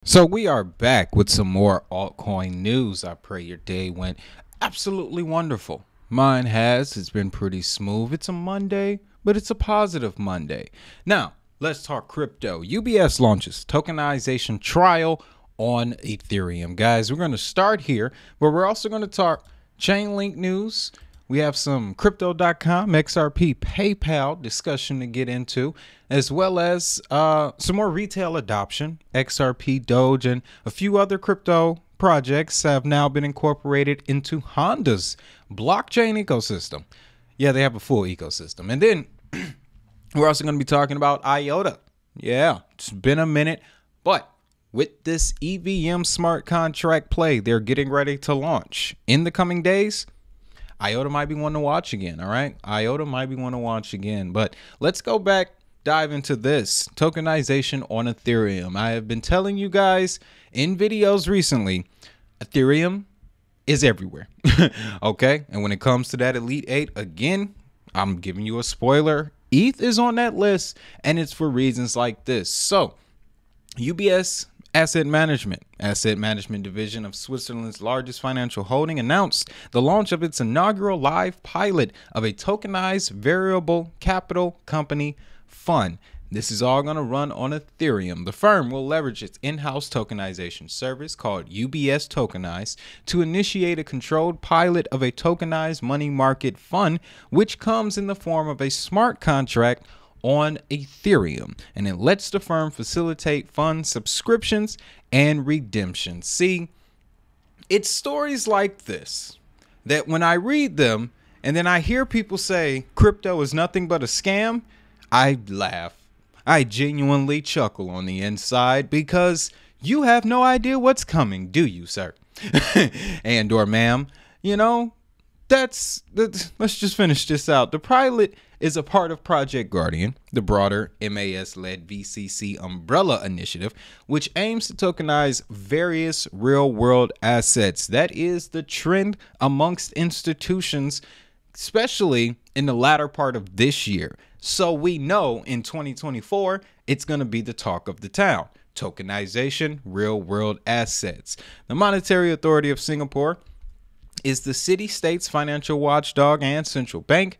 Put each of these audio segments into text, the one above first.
So we are back with some more altcoin news. I pray your day went absolutely wonderful. Mine has. It's been pretty smooth. It's a Monday, but it's a positive Monday. Now, let's talk crypto. UBS launches tokenization trial on Ethereum. Guys, we're going to start here, but we're also going to talk Chainlink news. We have some crypto.com, XRP, PayPal discussion to get into, as well as some more retail adoption. XRP, Doge, and a few other crypto projects have now been incorporated into Honda's blockchain ecosystem. Yeah, they have a full ecosystem. And then we're also going to be talking about IOTA. Yeah, it's been a minute, but with this EVM smart contract play they're getting ready to launch in the coming days, IOTA might be one to watch again, all right? IOTA might be one to watch again. But let's go back, dive into this tokenization on Ethereum. I have been telling you guys in videos recently, Ethereum is everywhere, okay? And when it comes to that Elite 8, again, I'm giving you a spoiler. ETH is on that list, and it's for reasons like this. So, UBS Asset Management division of Switzerland's largest financial holding, announced the launch of its inaugural live pilot of a tokenized variable capital company fund. This is all going to run on Ethereum. The firm will leverage its in-house tokenization service called UBS Tokenize to initiate a controlled pilot of a tokenized money market fund, which comes in the form of a smart contract on Ethereum, and it lets the firm facilitate fund subscriptions and redemptions. See, it's stories like this that when I read them and then I hear people say crypto is nothing but a scam, I laugh. I genuinely chuckle on the inside, because you have no idea what's coming, do you, sir? And or ma'am, you know, let's just finish this out. The pilot is a part of Project Guardian, the broader MAS-led VCC umbrella initiative, which aims to tokenize various real-world assets. That is the trend amongst institutions, especially in the latter part of this year. So we know in 2024, it's going to be the talk of the town. Tokenization, real-world assets. The Monetary Authority of Singapore is the city-state's financial watchdog and central bank.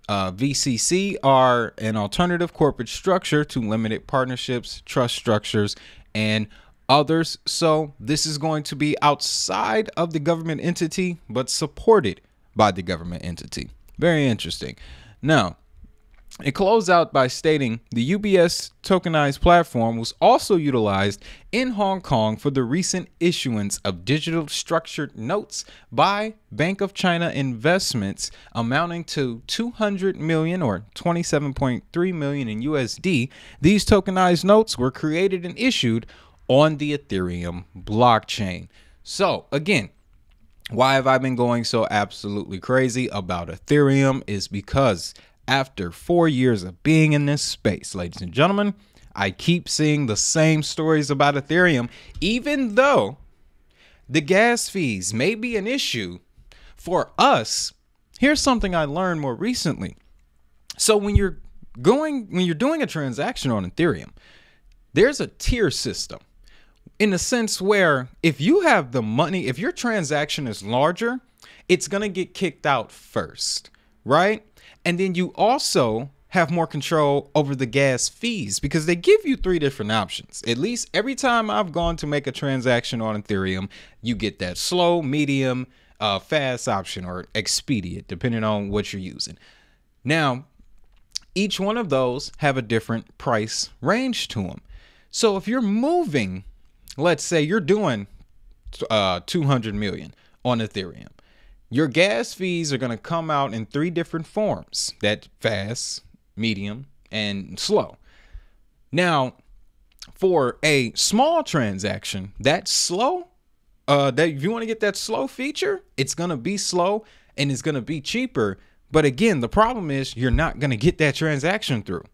VCC are an alternative corporate structure to limited partnerships, trust structures, and others. So this is going to be outside of the government entity, but supported by the government entity. Very interesting. Now, it closed out by stating the UBS tokenized platform was also utilized in Hong Kong for the recent issuance of digital structured notes by Bank of China investments amounting to 200 million or 27.3 million in USD. These tokenized notes were created and issued on the Ethereum blockchain. So again, why have I been going so absolutely crazy about Ethereum is because after 4 years of being in this space, ladies and gentlemen, I keep seeing the same stories about Ethereum, even though the gas fees may be an issue for us. Here's something I learned more recently. So when you're doing a transaction on Ethereum, there's a tier system in the sense where if you have the money, if your transaction is larger, it's going to get kicked out first, right? And then you also have more control over the gas fees, because they give you 3 different options. At least every time I've gone to make a transaction on Ethereum, you get that slow, medium, fast option, or expedient, depending on what you're using. Now, each one of those have a different price range to them. So if you're moving, let's say you're doing 200 million on Ethereum, your gas fees are going to come out in 3 different forms: that fast, medium, and slow. Now, for a small transaction, that slow, that if you want to get that slow feature, it's going to be slow and it's going to be cheaper. But again, the problem is you're not going to get that transaction through.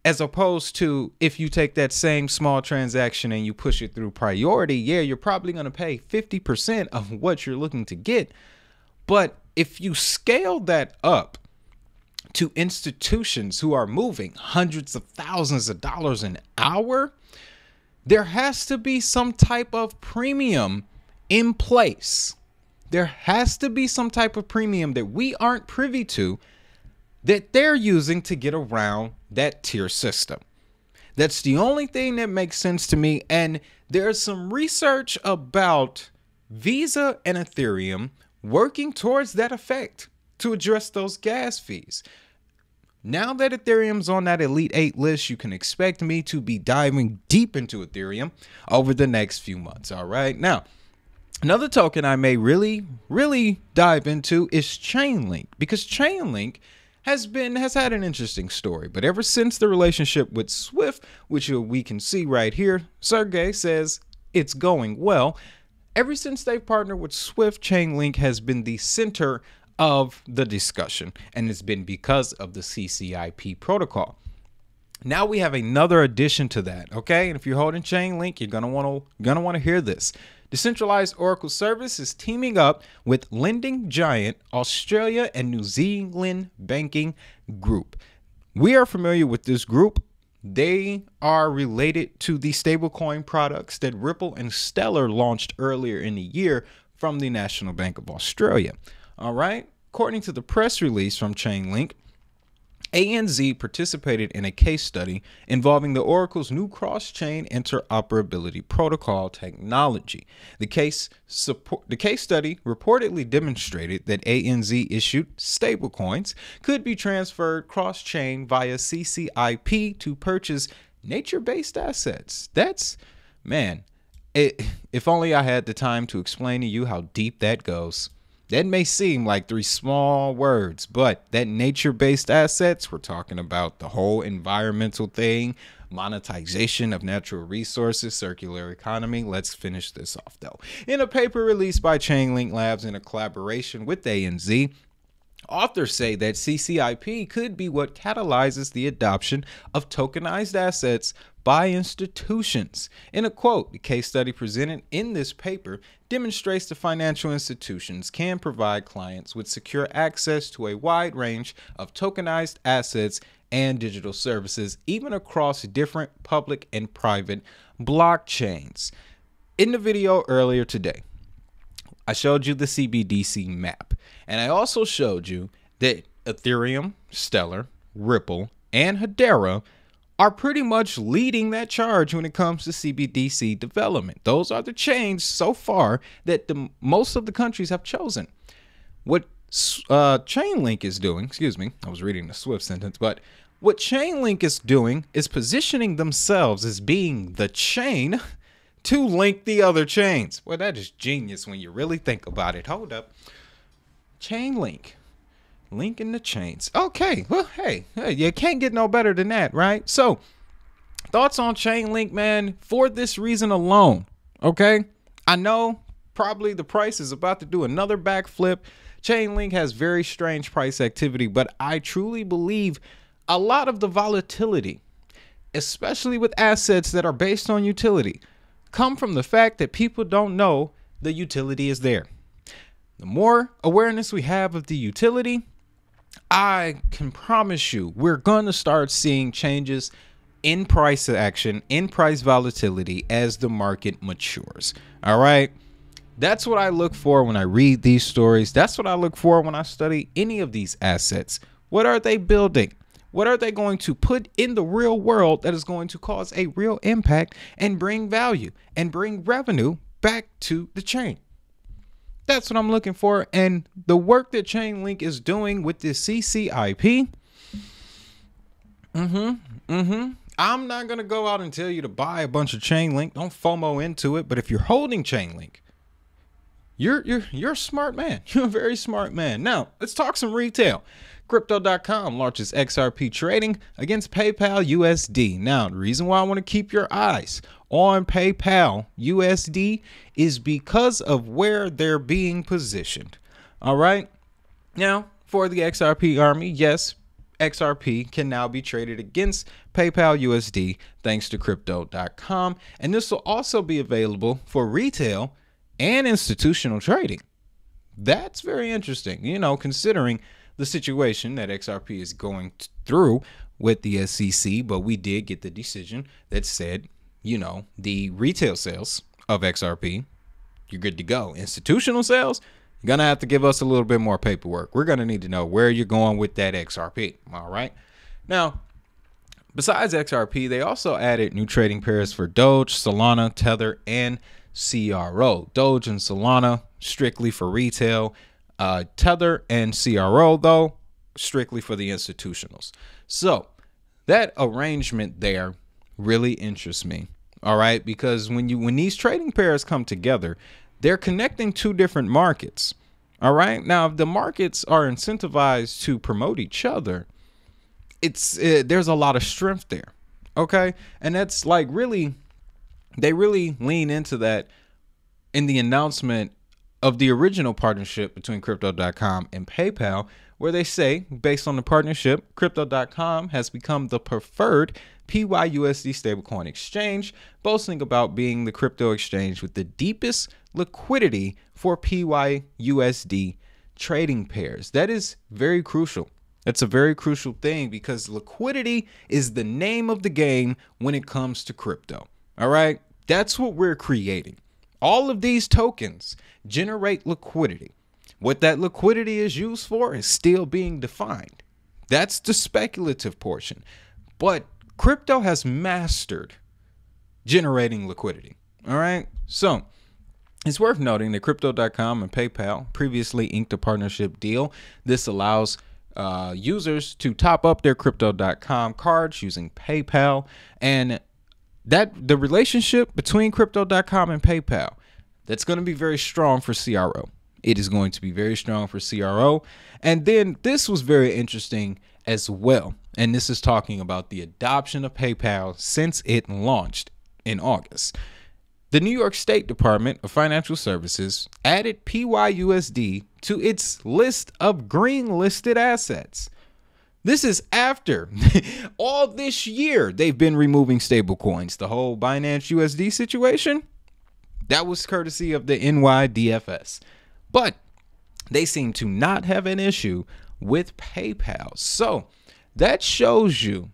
As opposed to if you take that same small transaction and you push it through priority, yeah, you're probably going to pay 50% of what you're looking to get. But if you scale that up to institutions who are moving hundreds of thousands of dollars an hour, there has to be some type of premium in place. There has to be some type of premium that we aren't privy to that they're using to get around that tier system. That's the only thing that makes sense to me. And there's some research about Visa and Ethereum working towards that effect to address those gas fees. Now that Ethereum's on that Elite 8 list, you can expect me to be diving deep into Ethereum over the next few months. All right. Now, another token I may really dive into is Chainlink, because Chainlink has had an interesting story. But ever since the relationship with Swift, which we can see right here, Sergey says it's going well. Ever since they've partnered with Swift, Chainlink has been the center of the discussion, and it's been because of the CCIP protocol. Now we have another addition to that, okay? And if you're holding Chainlink, you're gonna want to hear this. Decentralized Oracle Service is teaming up with lending giant Australia and New Zealand banking group. We are familiar with this group. They are related to the stablecoin products that Ripple and Stellar launched earlier in the year from the National Bank of Australia. All right. According to the press release from Chainlink, ANZ participated in a case study involving the Oracle's new cross-chain interoperability protocol technology. The case study reportedly demonstrated that ANZ-issued stablecoins could be transferred cross-chain via CCIP to purchase nature-based assets. If only I had the time to explain to you how deep that goes. That may seem like three small words, but that nature-based assets, we're talking about the whole environmental thing, monetization of natural resources, circular economy. Let's finish this off, though. In a paper released by Chainlink Labs in a collaboration with ANZ, authors say that CCIP could be what catalyzes the adoption of tokenized assets by institutions. In a quote, the case study presented in this paper demonstrates that financial institutions can provide clients with secure access to a wide range of tokenized assets and digital services, even across different public and private blockchains. In the video earlier today, I showed you the CBDC map, and I also showed you that Ethereum, Stellar, Ripple, and Hedera are pretty much leading that charge when it comes to CBDC development. Those are the chains so far that most of the countries have chosen. What Chainlink is doing, I was reading the Swift sentence, but what Chainlink is doing is positioning themselves as being the chain to link the other chains. Well, that is genius when you really think about it. Hold up. Chainlink. Linking the chains. Okay, well, hey, you can't get no better than that, right? So, thoughts on Chainlink, man, for this reason alone, okay? I know probably the price is about to do another backflip. Chainlink has very strange price activity, but I truly believe a lot of the volatility, especially with assets that are based on utility, come from the fact that people don't know the utility is there. The more awareness we have of the utility, I can promise you we're going to start seeing changes in price action, in price volatility as the market matures. All right. That's what I look for when I read these stories. That's what I look for when I study any of these assets. What are they building? What are they going to put in the real world that is going to cause a real impact and bring value and bring revenue back to the chain? That's what I'm looking for. And the work that Chainlink is doing with this CCIP, I'm not going to go out and tell you to buy a bunch of Chainlink. Don't FOMO into it. But if you're holding Chainlink, you're a smart man. You're a very smart man. Now, let's talk some retail. Crypto.com launches XRP trading against PayPal USD. Now, the reason why I want to keep your eyes on PayPal USD is because of where they're being positioned. All right. Now, for the XRP army, yes, XRP can now be traded against PayPal USD thanks to Crypto.com. And this will also be available for retail and institutional trading. That's very interesting, you know, considering the situation that XRP is going through with the SEC, but we did get the decision that said the retail sales of XRP, you're good to go. Institutional sales, you're going to have to give us a little bit more paperwork. We're going to need to know where you're going with that XRP. All right. Now, besides XRP, they also added new trading pairs for Doge, Solana, Tether, and CRO. Doge and Solana strictly for retail. Tether and CRO, though, strictly for the institutionals. So that arrangement there really interests me. All right, because when these trading pairs come together, they're connecting two different markets. All right. Now, if the markets are incentivized to promote each other, there's a lot of strength there. OK, and that's like they really lean into that in the announcement of the original partnership between Crypto.com and PayPal, where they say, based on the partnership, Crypto.com has become the preferred PYUSD stablecoin exchange, boasting about being the crypto exchange with the deepest liquidity for PYUSD trading pairs. That is very crucial. That's a very crucial thing because liquidity is the name of the game when it comes to crypto. All right, that's what we're creating. All of these tokens generate liquidity. What that liquidity is used for is still being defined. That's the speculative portion. But crypto has mastered generating liquidity. All right. So it's worth noting that Crypto.com and PayPal previously inked a partnership deal. This allows users to top up their Crypto.com cards using PayPal, and that the relationship between Crypto.com and PayPal, that's going to be very strong for CRO. It is going to be very strong for CRO. And then this was very interesting as well. And this is talking about the adoption of PayPal since it launched in August. The New York State Department of Financial Services added PYUSD to its list of green listed assets. This is after all this year they've been removing stablecoins. The whole Binance USD situation, that was courtesy of the NYDFS. But they seem to not have an issue with PayPal. So that shows you,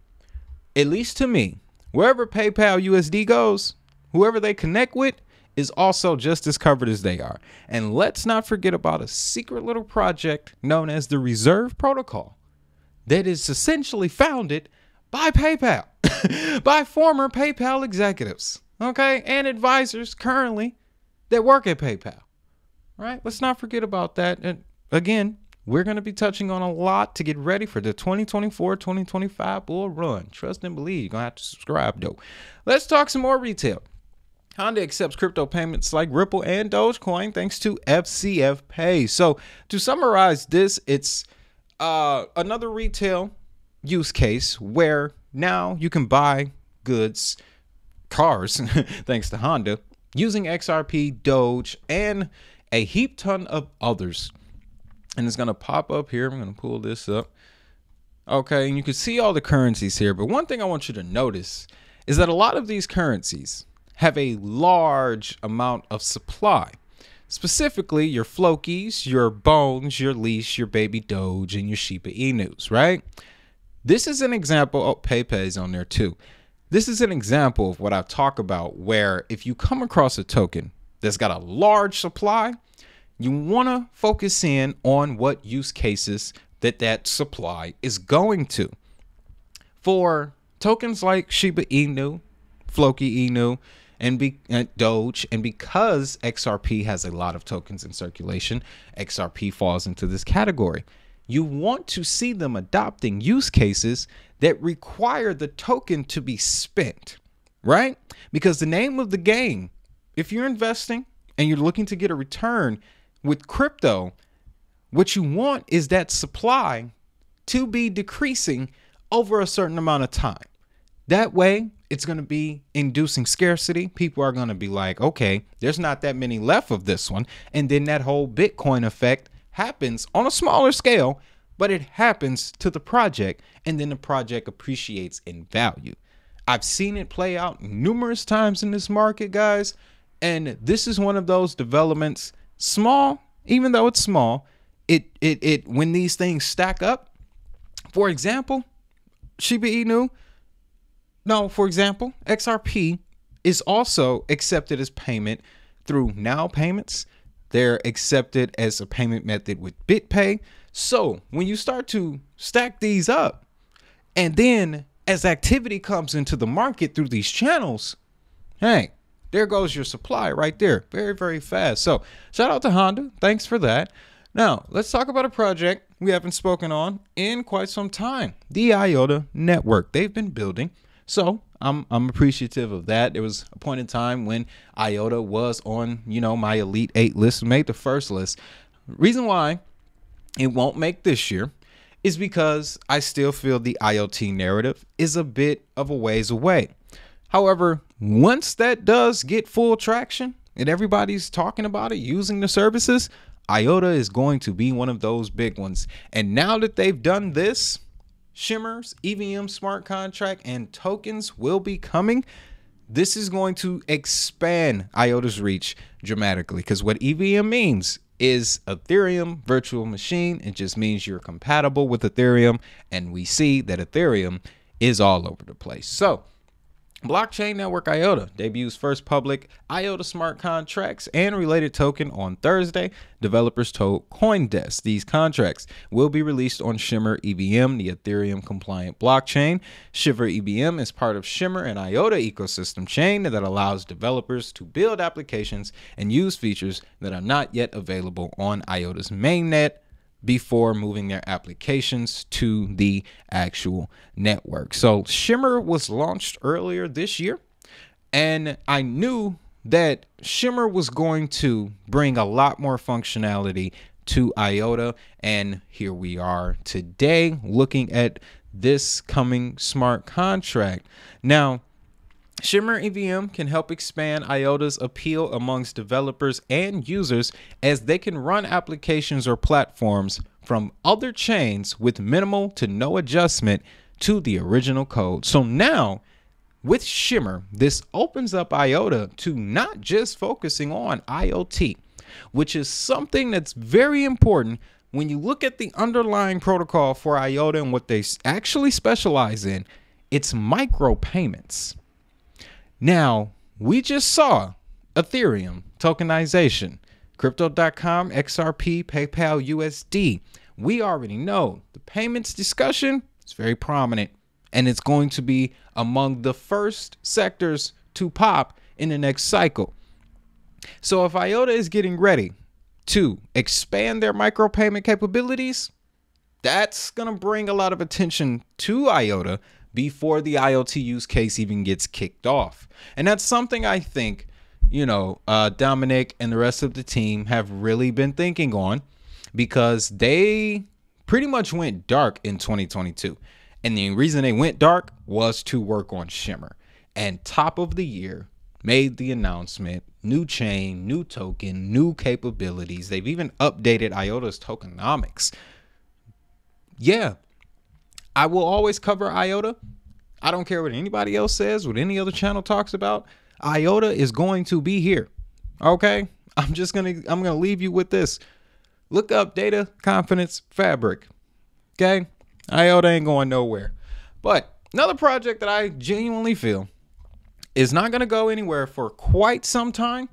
at least to me, wherever PayPal USD goes, whoever they connect with is also just as covered as they are. And let's not forget about a secret little project known as the Reserve Protocol that is essentially founded by PayPal, by former PayPal executives, okay, and advisors currently that work at PayPal. Right? Let's not forget about that. And again, we're going to be touching on a lot to get ready for the 2024-2025 bull run. Trust and believe. You're going to have to subscribe, though. Let's talk some more retail. Honda accepts crypto payments like Ripple and Dogecoin thanks to FCF Pay. So to summarize this, it's another retail use case where now you can buy goods, cars, thanks to Honda, using XRP, Doge, and a heap ton of others. And it's going to pop up here. I'm going to pull this up. Okay, and you can see all the currencies here. But one thing I want you to notice is that a lot of these currencies have a large amount of supply. Specifically, your Flokies, your Bones, your Leash, your Baby Doge, and your Shiba Inus, right? This is an example. Oh, PayPay's on there too. This is an example of what I talk about, where if you come across a token that's got a large supply, you want to focus in on what use cases that supply is going to. For tokens like Shiba Inu, Floki Inu, and Doge, and because XRP has a lot of tokens in circulation, XRP falls into this category. You want to see them adopting use cases that require the token to be spent, right? Because the name of the game, if you're investing and you're looking to get a return with crypto, what you want is that supply to be decreasing over a certain amount of time. That way, it's going to be inducing scarcity. People are going to be like, okay, there's not that many left of this one. And then that whole Bitcoin effect happens on a smaller scale, but it happens to the project, and then the project appreciates in value. I've seen it play out numerous times in this market, guys. And this is one of those developments, small, even though it's small, it when these things stack up, for example, Shiba Inu, no, for example, XRP is also accepted as payment through Now Payments. They're accepted as a payment method with BitPay. So when you start to stack these up, and then as activity comes into the market through these channels, hey, there goes your supply right there. Very, very fast. So shout out to Honda. Thanks for that. Now, let's talk about a project we haven't spoken on in quite some time. The IOTA network they've been building. So I'm appreciative of that. There was a point in time when IOTA was on, my Elite 8 list, made the first list. Reason why it won't make this year is because I still feel the IoT narrative is a bit of a ways away. However, once that does get full traction and everybody's talking about it, using the services, IOTA is going to be one of those big ones. And now that they've done this, Shimmer's EVM smart contract and tokens will be coming. This is going to expand IOTA's reach dramatically, because what EVM means is Ethereum virtual machine. It just means you're compatible with Ethereum, and we see that Ethereum is all over the place. So blockchain network IOTA debuts first public IOTA smart contracts and related token on Thursday, developers told CoinDesk. These contracts will be released on Shimmer EVM, the Ethereum compliant blockchain. Shimmer EVM is part of Shimmer and IOTA ecosystem chain that allows developers to build applications and use features that are not yet available on IOTA's mainnet before moving their applications to the actual network. So Shimmer was launched earlier this year, and I knew that Shimmer was going to bring a lot more functionality to IOTA, and here we are today looking at this coming smart contract. Now, Shimmer EVM can help expand IOTA's appeal amongst developers and users, as they can run applications or platforms from other chains with minimal to no adjustment to the original code. So now with Shimmer, this opens up IOTA to not just focusing on IoT, which is something that's very important when you look at the underlying protocol for IOTA and what they actually specialize in. It's micropayments. Now, we just saw Ethereum tokenization, Crypto.com, XRP, PayPal, USD. We already know the payments discussion is very prominent, and it's going to be among the first sectors to pop in the next cycle. So if IOTA is getting ready to expand their micropayment capabilities, that's going to bring a lot of attention to IOTA before the IoT use case even gets kicked off. And that's something I think, Dominic and the rest of the team have really been thinking on, because they pretty much went dark in 2022. And the reason they went dark was to work on Shimmer. And top of the year made the announcement, new chain, new token, new capabilities. They've even updated IOTA's tokenomics. Yeah, I will always cover IOTA. I don't care what anybody else says, what any other channel talks about. IOTA is going to be here. Okay? I'm gonna leave you with this. Look up Data Confidence Fabric. Okay? IOTA ain't going nowhere. But another project that I genuinely feel is not going to go anywhere for quite some time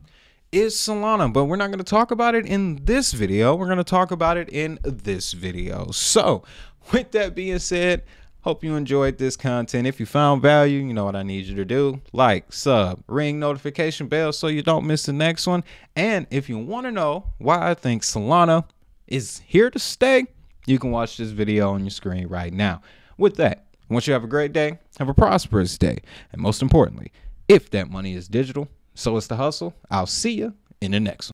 is Solana, but we're not going to talk about it in this video. We're going to talk about it in this video. So with that being said, hope you enjoyed this content. If you found value, you know what I need you to do. Like, sub, ring notification bell so you don't miss the next one. And if you want to know why I think Solana is here to stay, you can watch this video on your screen right now. With that, I want you to have a great day, have a prosperous day, and most importantly, if that money is digital, so is the hustle. I'll see you in the next one.